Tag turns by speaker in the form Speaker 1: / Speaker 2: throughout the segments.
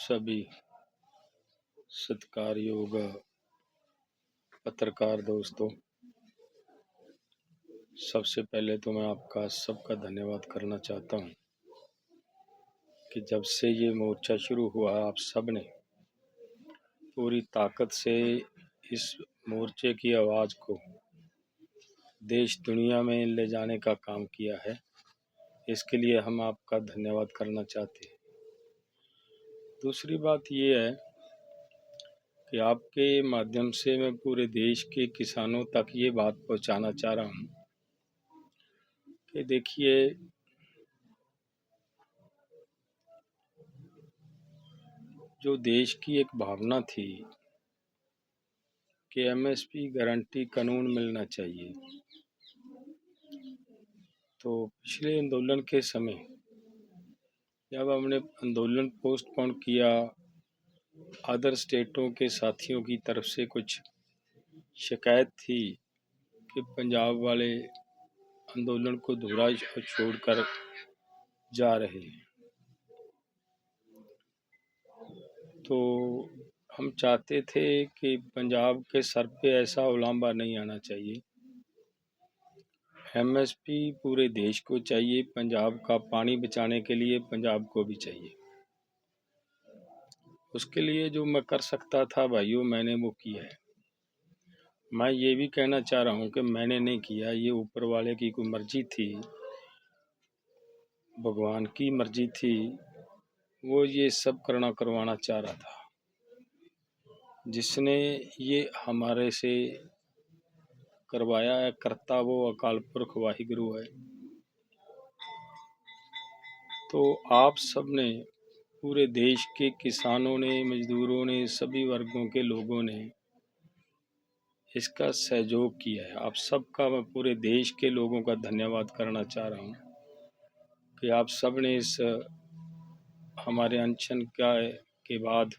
Speaker 1: सभी सत्कारयोग पत्रकार दोस्तों, सबसे पहले तो मैं आपका सबका धन्यवाद करना चाहता हूं कि जब से ये मोर्चा शुरू हुआ आप सब ने पूरी ताकत से इस मोर्चे की आवाज़ को देश दुनिया में ले जाने का काम किया है। इसके लिए हम आपका धन्यवाद करना चाहते हैं। दूसरी बात ये है कि आपके माध्यम से मैं पूरे देश के किसानों तक ये बात पहुंचाना चाह रहा हूं कि देखिए, जो देश की एक भावना थी कि एमएसपी गारंटी कानून मिलना चाहिए, तो पिछले आंदोलन के समय जब हमने आंदोलन पोस्टपोन किया, अदर स्टेटों के साथियों की तरफ से कुछ शिकायत थी कि पंजाब वाले आंदोलन को अधूरा छोड़कर जा रहे हैं, तो हम चाहते थे कि पंजाब के सर पे ऐसा उलांबा नहीं आना चाहिए। एमएसपी पूरे देश को चाहिए, पंजाब का पानी बचाने के लिए पंजाब को भी चाहिए। उसके लिए जो मैं कर सकता था भाइयों, मैंने वो किया है। मैं ये भी कहना चाह रहा हूँ कि मैंने नहीं किया, ये ऊपर वाले की कोई मर्जी थी, भगवान की मर्जी थी। वो ये सब करवाना चाह रहा था। जिसने ये हमारे से करवाया है, करता वो अकाल पुरख वाहिगुरु है। तो आप सब ने, पूरे देश के किसानों ने, मजदूरों ने, सभी वर्गों के लोगों ने इसका सहयोग किया है। आप सबका मैं पूरे देश के लोगों का धन्यवाद करना चाह रहा हूँ कि आप सब ने इस हमारे अनशन के बाद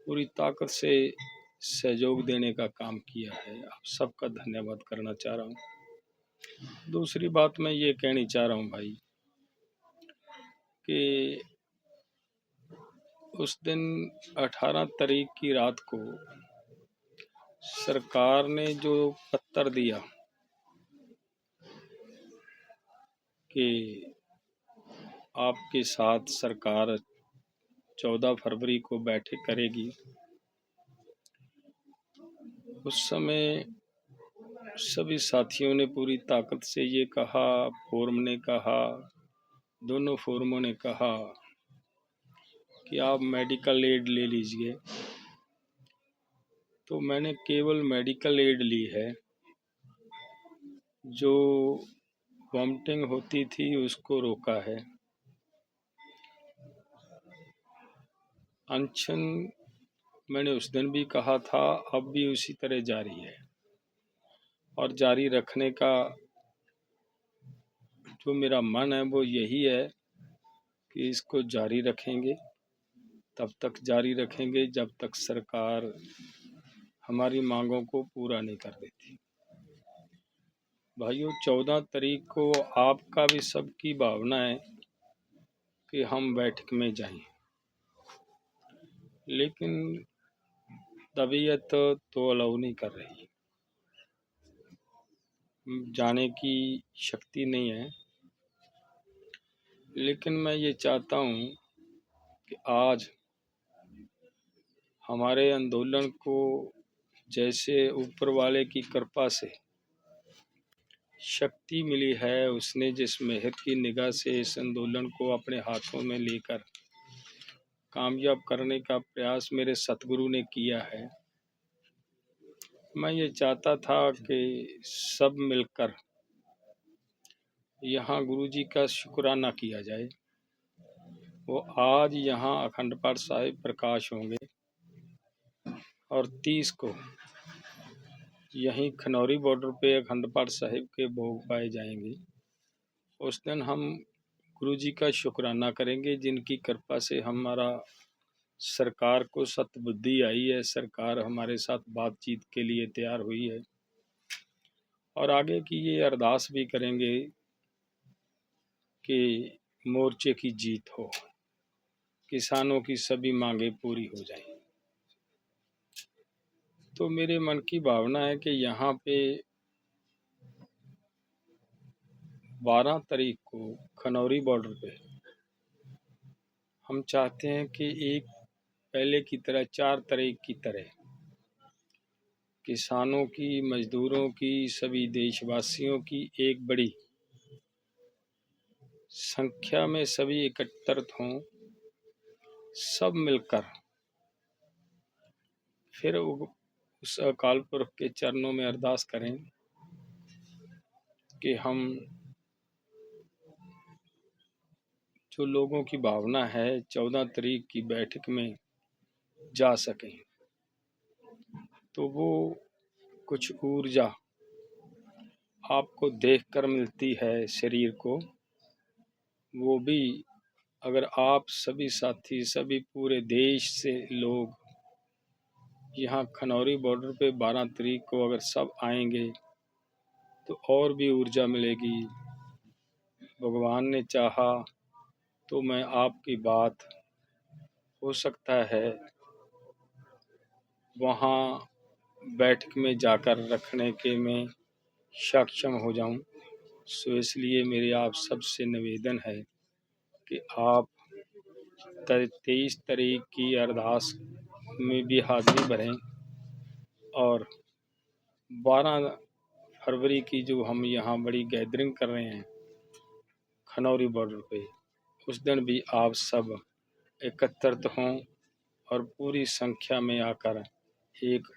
Speaker 1: पूरी ताकत से सहयोग देने का काम किया है। आप सबका धन्यवाद करना चाह रहा हूँ। दूसरी बात मैं ये कहनी चाह रहा हूँ भाई कि उस दिन 18 तारीख की रात को सरकार ने जो पत्र दिया कि आपके साथ सरकार 14 फरवरी को बैठक करेगी, उस समय सभी साथियों ने पूरी ताकत से ये कहा, फोरम ने कहा, दोनों फोरमों ने कहा कि आप मेडिकल एड ले लीजिए। तो मैंने केवल मेडिकल एड ली है, जो वॉमिटिंग होती थी उसको रोका है। अनशन मैंने उस दिन भी कहा था, अब भी उसी तरह जारी है और जारी रखने का जो मेरा मन है वो यही है कि इसको जारी रखेंगे। तब तक जारी रखेंगे जब तक सरकार हमारी मांगों को पूरा नहीं कर देती। भाइयों, 14 तारीख को आपका भी सबकी भावना है कि हम बैठक में जाएं, लेकिन तबीयत तो अलाउ नहीं कर रही, जाने की शक्ति नहीं है। लेकिन मैं ये चाहता हूँ कि आज हमारे आंदोलन को, जैसे ऊपर वाले की कृपा से शक्ति मिली है, उसने जिस मेहर की निगाह से इस आंदोलन को अपने हाथों में लेकर कामयाब करने का प्रयास मेरे सतगुरु ने किया है, मैं ये चाहता था कि सब मिलकर यहाँ गुरु जी का शुक्राना किया जाए। वो आज यहाँ अखंड पाठ साहिब प्रकाश होंगे और 30 को यहीं खनौरी बॉर्डर पे अखंड पाठ साहिब के भोग पाए जाएंगे। उस दिन हम गुरु जी का शुक्राना करेंगे, जिनकी कृपा से हमारा सरकार को सतबुद्धि आई है, सरकार हमारे साथ बातचीत के लिए तैयार हुई है। और आगे की ये अरदास भी करेंगे कि मोर्चे की जीत हो। किसानों की सभी मांगे पूरी हो जाएं। तो मेरे मन की भावना है कि यहाँ पे 12 तारीख को खनौरी बॉर्डर पे हम चाहते हैं कि एक पहले की तरह 4 तारीख की तरह किसानों की, मजदूरों की, सभी देशवासियों की एक बड़ी संख्या में सभी एकत्रित हों, सब मिलकर फिर उस अकाल पुरख के चरणों में अरदास करें कि हम जो लोगों की भावना है 14 तारीख की बैठक में जा सकें। तो वो कुछ ऊर्जा आपको देखकर मिलती है शरीर को, वो भी अगर आप सभी साथी, सभी पूरे देश से लोग यहाँ खनौरी बॉर्डर पे 12 तारीख को अगर सब आएंगे तो और भी ऊर्जा मिलेगी। भगवान ने चाहा तो मैं आपकी बात हो सकता है वहाँ बैठक में जाकर रखने के मैं सक्षम हो जाऊं। सो इसलिए मेरी आप सबसे निवेदन है कि आप 23 तारीख की अरदास में भी हाजिरी भरें और 12 फरवरी की जो हम यहाँ बड़ी गैदरिंग कर रहे हैं खनौरी बॉर्डर पे, उस दिन भी आप सब एकत्रित हों और पूरी संख्या में आकर एक